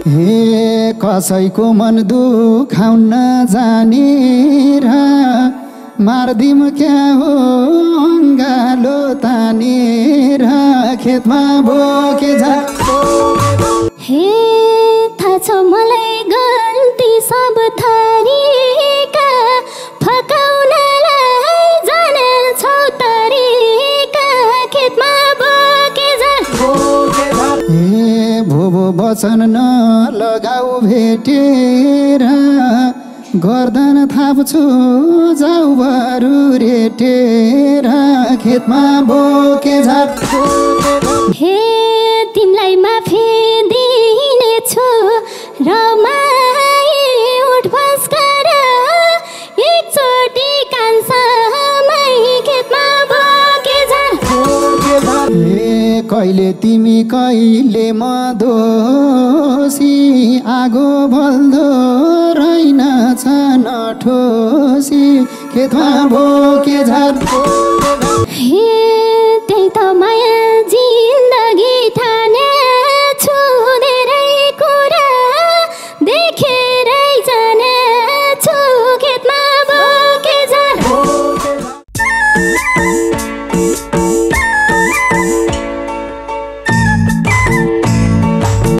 हे कसैको मन दुखाउन जाने र मार्दिम क्या हो अङ्गालो तानेर खेतमा बोके हे थाहा छ मलाई गल्ती सब थरीका फकाउनलाई जाने छौ तरिका खेतमा बोके हे भोभो वचन नलगाऊ भेटेर गर्दन थाप्छु जाऊ बरु रेटेर खेतमा बोके हे तिमीलाई माफी दिनेछु र उठबस गर एकचोटि कान्छामै खेतमा बोके हे कहिले तिमी कहिले म दोषी आगो बल्दो रहेनछ नठोसी खेतमा बोके हे त्यही त माया जिन्दगी था